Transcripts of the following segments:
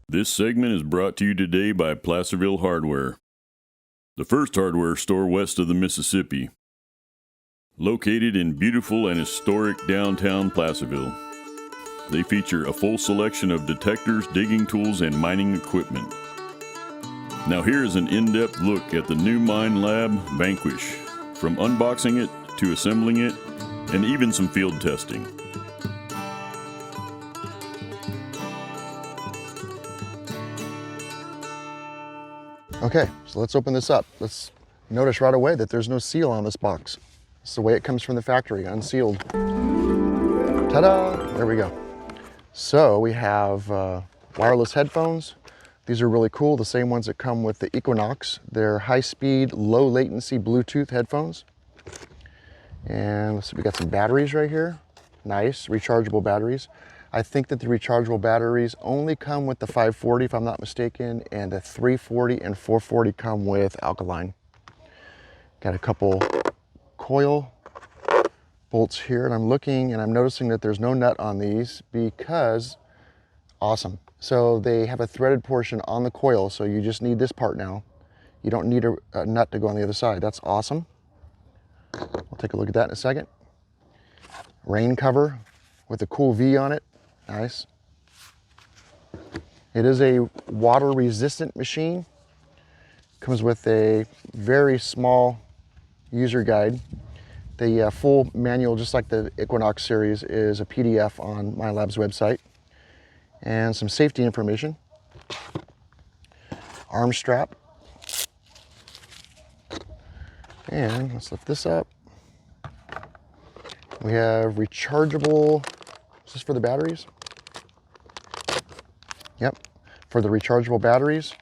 This segment is brought to you today by Placerville Hardware, the first hardware store west of the Mississippi. Located in beautiful and historic downtown Placerville, they feature a full selection of detectors, digging tools, and mining equipment. Now here is an in-depth look at the new Minelab Vanquish, from unboxing it to assembling it, and even some field testing. Okay, so let's open this up. Let's notice right away that there's no seal on this box. It's the way it comes from the factory, unsealed. Ta-da! There we go. So we have wireless headphones. These are really cool, the same ones that come with the Equinox. They're high-speed, low-latency Bluetooth headphones. And let's see, we got some batteries right here. Nice, rechargeable batteries. I think that the rechargeable batteries only come with the 540, if I'm not mistaken, and the 340 and 440 come with alkaline. Got a couple coil bolts here, and I'm looking and I'm noticing that there's no nut on these because, awesome. So they have a threaded portion on the coil, so you just need this part now. You don't need a nut to go on the other side. That's awesome. We'll take a look at that in a second. Rain cover with a cool V on it. Nice. It is a water resistant machine. Comes with a very small user guide. The full manual, just like the Equinox series, is a PDF on Minelab's website. And some safety information. Arm strap. And let's lift this up. We have rechargeable, is this for the batteries? Yep, for the rechargeable batteries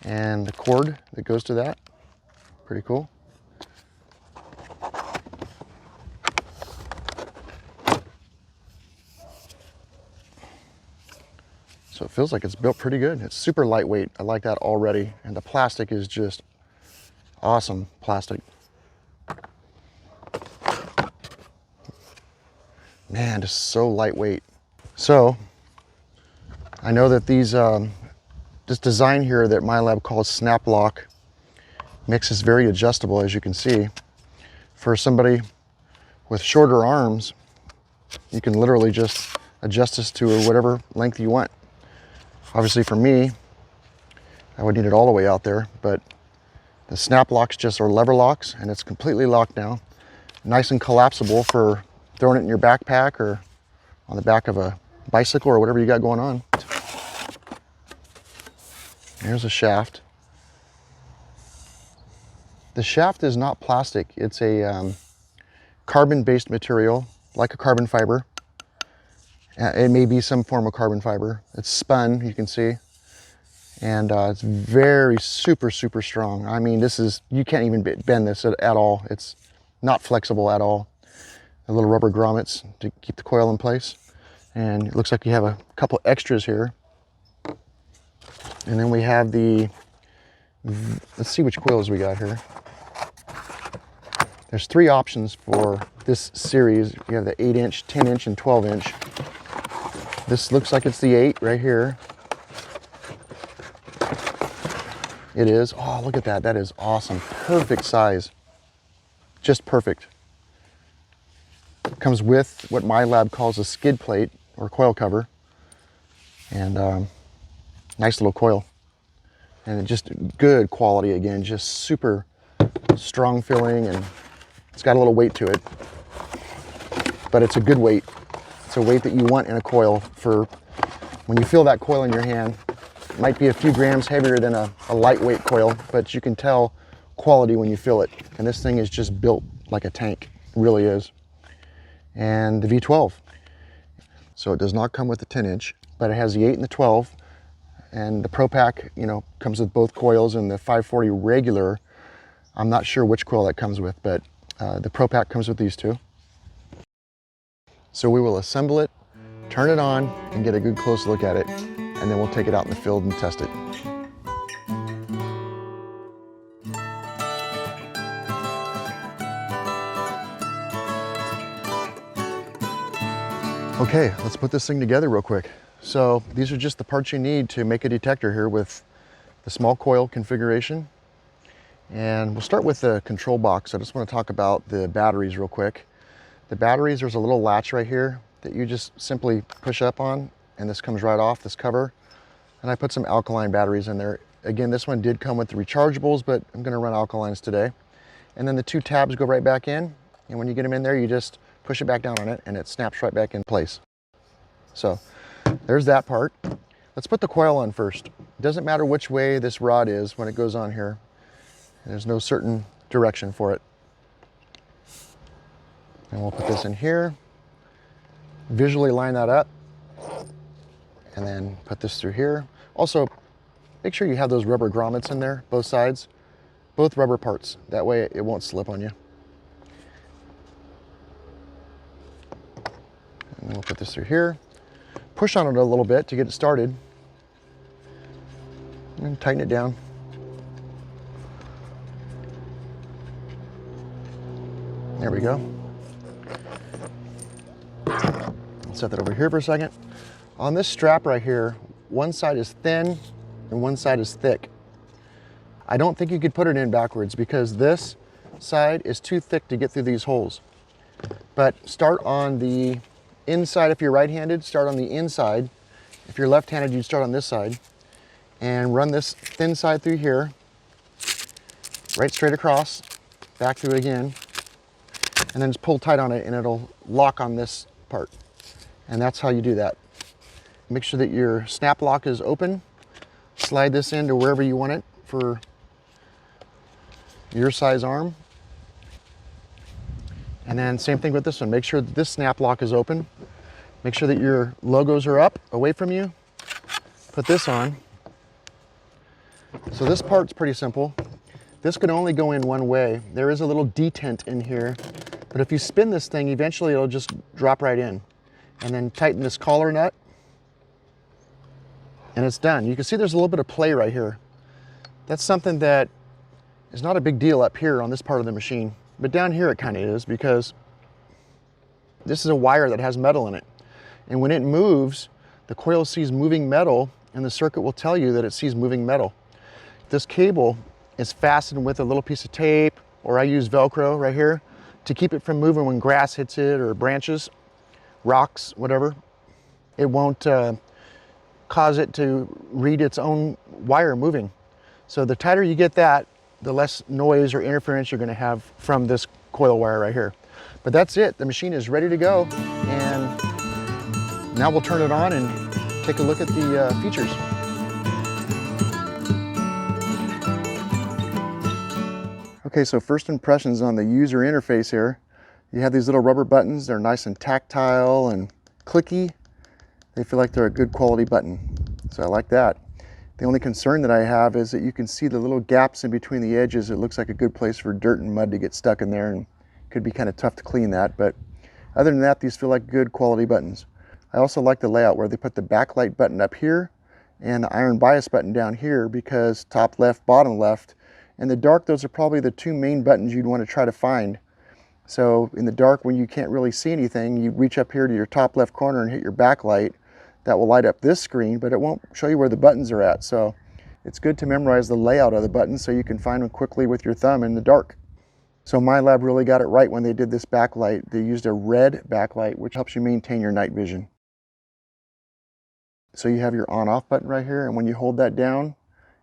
and the cord that goes to that. Pretty cool. So it feels like it's built pretty good. It's super lightweight. I like that already. And the plastic is just awesome plastic. Man, just so lightweight. So I know that these, this design here that Minelab calls Snap Lock makes this very adjustable, as you can see. For somebody with shorter arms, you can literally just adjust this to whatever length you want. Obviously for me, I would need it all the way out there, but the snap locks just are lever locks and it's completely locked now. Nice and collapsible for throwing it in your backpack or on the back of a bicycle or whatever you got going on. There's a shaft. The shaft is not plastic. It's a carbon-based material, like a carbon fiber. It may be some form of carbon fiber. It's spun, you can see. And it's very super strong. I mean, this is, you can't even bend this at all. It's not flexible at all. The little rubber grommets to keep the coil in place. And it looks like you have a couple extras here. And then we have the, let's see which coils we got here. There's 3 options for this series. You have the 8-inch, 10-inch, and 12-inch. This looks like it's the 8 right here. It is. Oh, look at that. That is awesome. Perfect size. Just perfect. Comes with what Minelab calls a skid plate or coil cover. And nice little coil. And just good quality again. Just super strong filling, and it's got a little weight to it. But it's a good weight. It's a weight that you want in a coil for when you feel that coil in your hand. It might be a few grams heavier than a lightweight coil, but you can tell quality when you feel it. And this thing is just built like a tank. It really is. And the V12. So it does not come with the 10-inch, but it has the 8 and the 12. And the Pro Pack, you know, comes with both coils, and the 540 regular, I'm not sure which coil that comes with, but the Pro Pack comes with these 2. So we will assemble it, turn it on, and get a good close look at it. And then we'll take it out in the field and test it. Okay, let's put this thing together real quick. So these are just the parts you need to make a detector here with the small coil configuration. And we'll start with the control box. I just want to talk about the batteries real quick. The batteries, there's a little latch right here that you just simply push up on, and this comes right off this cover. And I put some alkaline batteries in there. Again, this one did come with the rechargeables, but I'm going to run alkalines today. And then the two tabs go right back in, and when you get them in there, you just push it back down on it and it snaps right back in place. So there's that part. Let's put the coil on first. It doesn't matter which way this rod is when it goes on here. There's no certain direction for it. And we'll put this in here, visually line that up, and then put this through here. Also, make sure you have those rubber grommets in there, both sides, both rubber parts. That way it won't slip on you. And then we'll put this through here. Push on it a little bit to get it started. And tighten it down. There we go. Set that over here for a second. On this strap right here, one side is thin and one side is thick. I don't think you could put it in backwards because this side is too thick to get through these holes. But start on the inside. If you're right-handed, start on the inside. If you're left-handed, you'd start on this side. And run this thin side through here, right straight across, back through again, and then just pull tight on it and it'll lock on this part. And that's how you do that. Make sure that your snap lock is open. Slide this into wherever you want it for your size arm. And then same thing with this one. Make sure that this snap lock is open. Make sure that your logos are up, away from you. Put this on. So this part's pretty simple. This can only go in one way. There is a little detent in here, but if you spin this thing, eventually it'll just drop right in. And then tighten this collar nut, and it's done. You can see there's a little bit of play right here. That's something that is not a big deal up here on this part of the machine, but down here it kind of is because this is a wire that has metal in it. And when it moves, the coil sees moving metal, and the circuit will tell you that it sees moving metal. This cable is fastened with a little piece of tape, or I use Velcro right here to keep it from moving when grass hits it or branches, rocks, whatever. It won't cause it to read its own wire moving. So the tighter you get that, the less noise or interference you're going to have from this coil wire right here. But that's it. The machine is ready to go. And now we'll turn it on and take a look at the features. Okay, so first impressions on the user interface here. You have these little rubber buttons. They're nice and tactile and clicky. They feel like they're a good quality button. So I like that. The only concern that I have is that you can see the little gaps in between the edges. It looks like a good place for dirt and mud to get stuck in there, and it could be kind of tough to clean that. But other than that, these feel like good quality buttons. I also like the layout where they put the backlight button up here and the iron bias button down here, because top left, bottom left. In the dark, those are probably the two main buttons you'd want to try to find. So in the dark, when you can't really see anything, you reach up here to your top left corner and hit your backlight. That will light up this screen, but it won't show you where the buttons are at. So it's good to memorize the layout of the buttons so you can find them quickly with your thumb in the dark. So Minelab really got it right when they did this backlight. They used a red backlight, which helps you maintain your night vision. So you have your on-off button right here, and when you hold that down,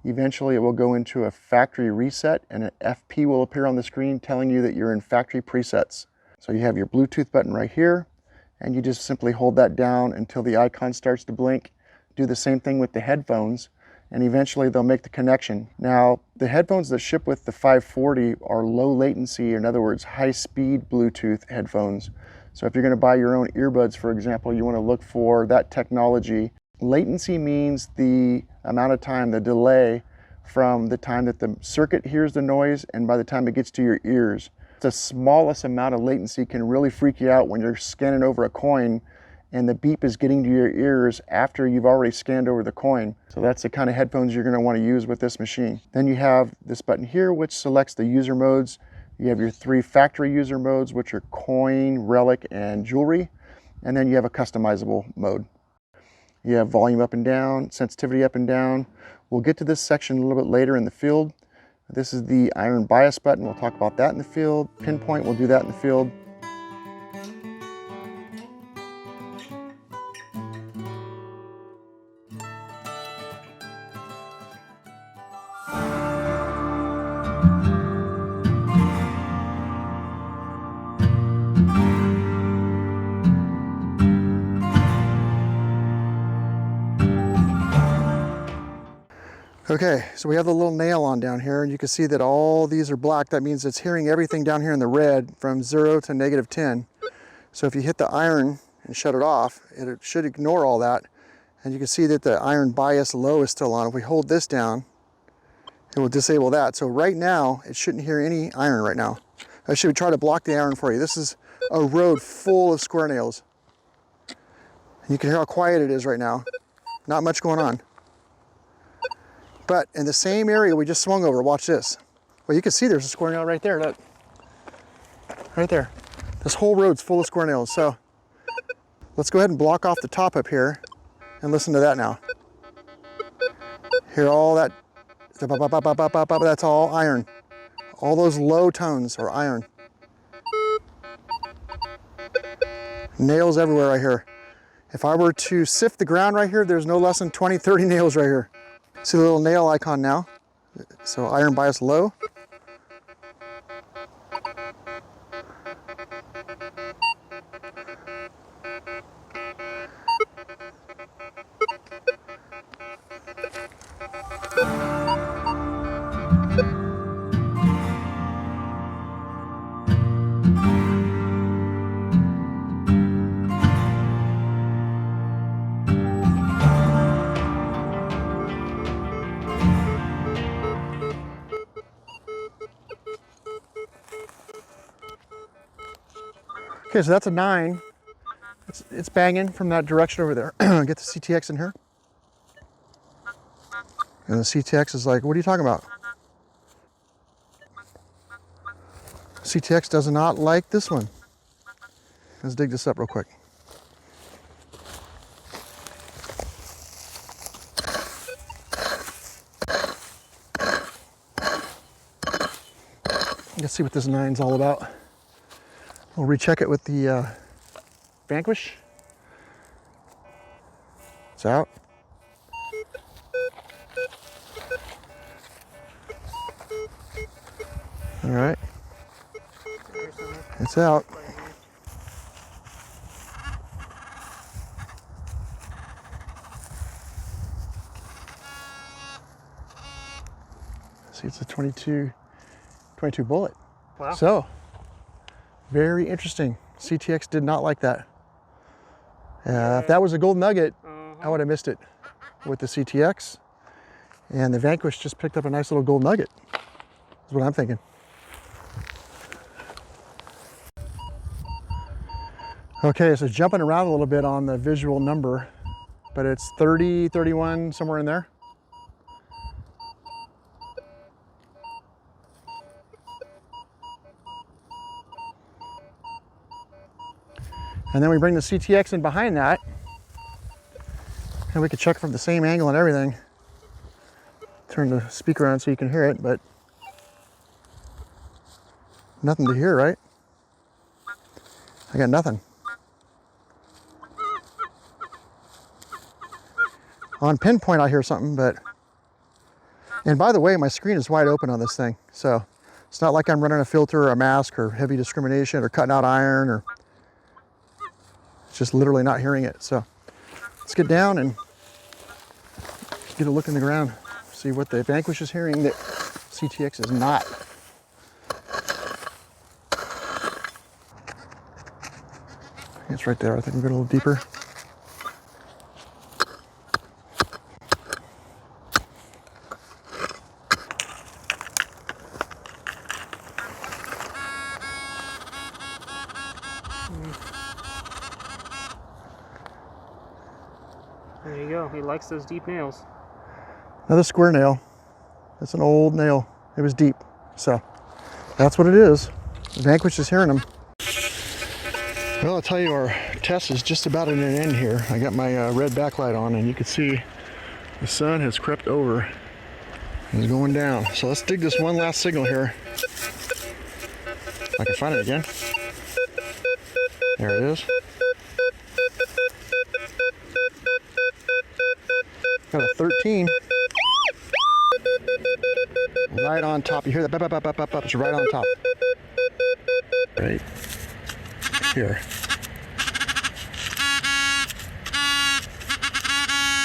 eventually it will go into a factory reset, and an FP will appear on the screen telling you that you're in factory presets. So you have your Bluetooth button right here, and you just simply hold that down until the icon starts to blink. Do the same thing with the headphones, and eventually they'll make the connection. Now, the headphones that ship with the 540 are low latency, in other words, high-speed Bluetooth headphones. So if you're going to buy your own earbuds, for example, you want to look for that technology. Latency means the amount of time, the delay from the time that the circuit hears the noise and by the time it gets to your ears. The smallest amount of latency can really freak you out when you're scanning over a coin and the beep is getting to your ears after you've already scanned over the coin. So that's the kind of headphones you're going to want to use with this machine. Then you have this button here, which selects the user modes. You have your 3 factory user modes, which are coin, relic, and jewelry. and then you have a customizable mode. You have volume up and down, sensitivity up and down. We'll get to this section a little bit later in the field. This is the iron bias button. We'll talk about that in the field. Pinpoint, we'll do that in the field. Okay, so we have the little nail on down here, and you can see that all these are black. That means it's hearing everything down here in the red from 0 to -10. So if you hit the iron and shut it off, it should ignore all that. And you can see that the iron bias low is still on. If we hold this down, it will disable that. So right now, it shouldn't hear any iron right now. I should try to block the iron for you. This is a road full of square nails. And you can hear how quiet it is right now. Not much going on. But in the same area we just swung over, watch this. Well, you can see there's a square nail right there, look. Right there. This whole road's full of square nails. So let's go ahead and block off the top up here and listen to that now. Hear all that, that's all iron. All those low tones are iron. Nails everywhere right here. If I were to sift the ground right here, there's no less than 20, 30 nails right here. See the little nail icon now? So iron bias low. Okay, so that's a 9. It's banging from that direction over there. Get the CTX in here. And the CTX is like, what are you talking about? CTX does not like this one. Let's dig this up real quick. Let's see what this 9's all about. We'll recheck it with the Vanquish. It's out. All right. It's out. See, it's a 22 bullet. Wow. So, very interesting. CTX did not like that. If that was a gold nugget, I would have missed it with the CTX. And the Vanquish just picked up a nice little gold nugget. That's what I'm thinking. Okay, so jumping around a little bit on the visual number, but it's 30, 31, somewhere in there. And then we bring the CTX in behind that, and we can check from the same angle and everything. Turn the speaker on so you can hear it, but nothing to hear, right? I got nothing. On pinpoint, I hear something, but, and by the way, my screen is wide open on this thing, so it's not like I'm running a filter or a mask or heavy discrimination or cutting out iron, or it's just literally not hearing it. So let's get down and get a look in the ground, see what the Vanquish is hearing that CTX is not. It's right there. I think we'll go a little deeper. There you go. He likes those deep nails. Another square nail. That's an old nail. It was deep. So that's what it is. The Vanquish is hearing them. Well, I'll tell you, our test is just about at an end here. I got my red backlight on, and you can see the sun has crept over and is going down. So let's dig this one last signal here. If I can find it again. There it is. Got a 13. Right on top. You hear that? Bop, bop, bop, bop, bop. It's right on top. Right here.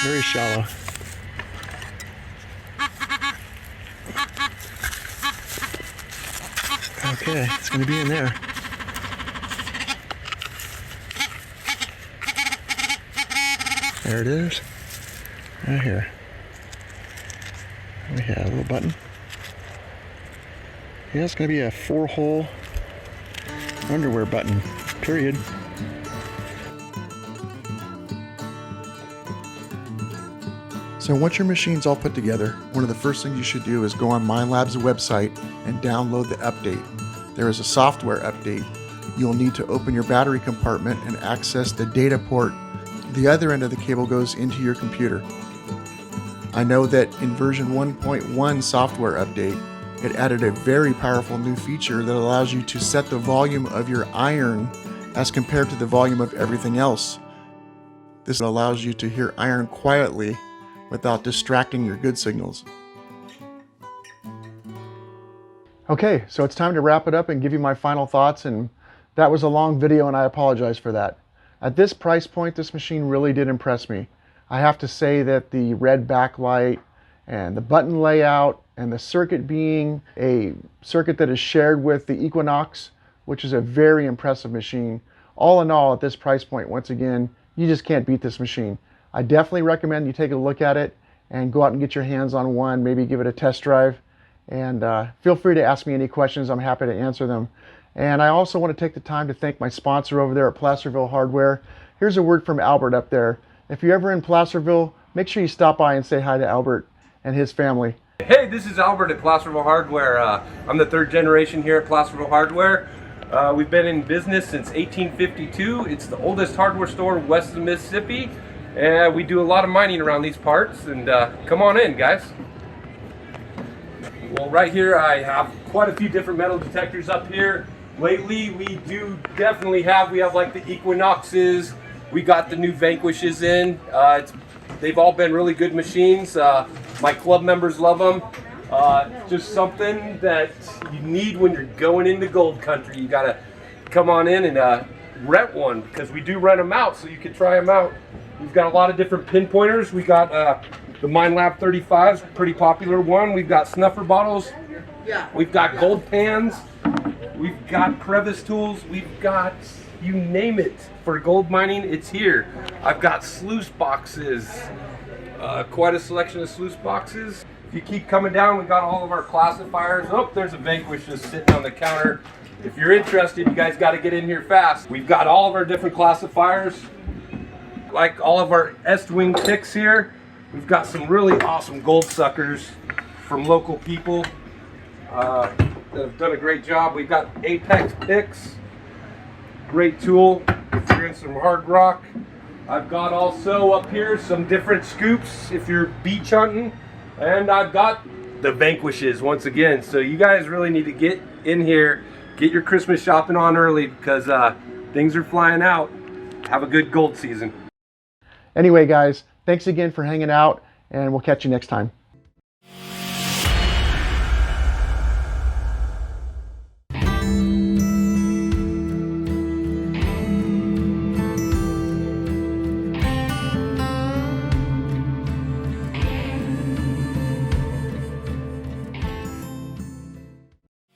Very shallow. Okay, it's going to be in there. There it is. Right here. We have a little button. Yeah, it's going to be a 4-hole underwear button, period. So once your machine's all put together, one of the first things you should do is go on Minelab's website and download the update. There is a software update. You'll need to open your battery compartment and access the data port. The other end of the cable goes into your computer. I know that in version 1.1 software update, it added a very powerful new feature that allows you to set the volume of your iron as compared to the volume of everything else. This allows you to hear iron quietly without distracting your good signals. Okay, so it's time to wrap it up and give you my final thoughts, and that was a long video and I apologize for that. At this price point, this machine really did impress me. I have to say that the red backlight and the button layout and the circuit being a circuit that is shared with the Equinox, which is a very impressive machine. All in all, at this price point, once again, you just can't beat this machine. I definitely recommend you take a look at it and go out and get your hands on one, maybe give it a test drive. And feel free to ask me any questions. I'm happy to answer them. And I also want to take the time to thank my sponsor over there at Placerville Hardware. Here's a word from Albert up there. If you're ever in Placerville, make sure you stop by and say hi to Albert and his family. Hey, this is Albert at Placerville Hardware. I'm the third generation here at Placerville Hardware. We've been in business since 1852. It's the oldest hardware store west of the Mississippi. And we do a lot of mining around these parts. And come on in, guys. Well, right here I have quite a few different metal detectors up here. Lately, we have like the Equinoxes. We got the new Vanquishes in. They've all been really good machines. My club members love them. Just something that you need when you're going into gold country. You gotta come on in and rent one, because we do rent them out, so you can try them out. We've got a lot of different pinpointers. We got the Minelab 35s, pretty popular one. We've got snuffer bottles. We've got gold pans. We've got crevice tools. We've got, you name it, for gold mining, it's here. I've got sluice boxes, quite a selection of sluice boxes. If you keep coming down, we got all of our classifiers. Oh, there's a Vanquish just sitting on the counter. If you're interested, you guys got to get in here fast. We've got all of our different classifiers, like all of our S-wing picks here. We've got some really awesome gold suckers from local people that have done a great job. We've got Apex picks, great tool if you're in some hard rock. I've got also up here some different scoops if you're beach hunting, and I've got the Vanquishes once again. So you guys really need to get in here, get your Christmas shopping on early, because things are flying out. Have a good gold season. Anyway, guys, thanks again for hanging out, and we'll catch you next time.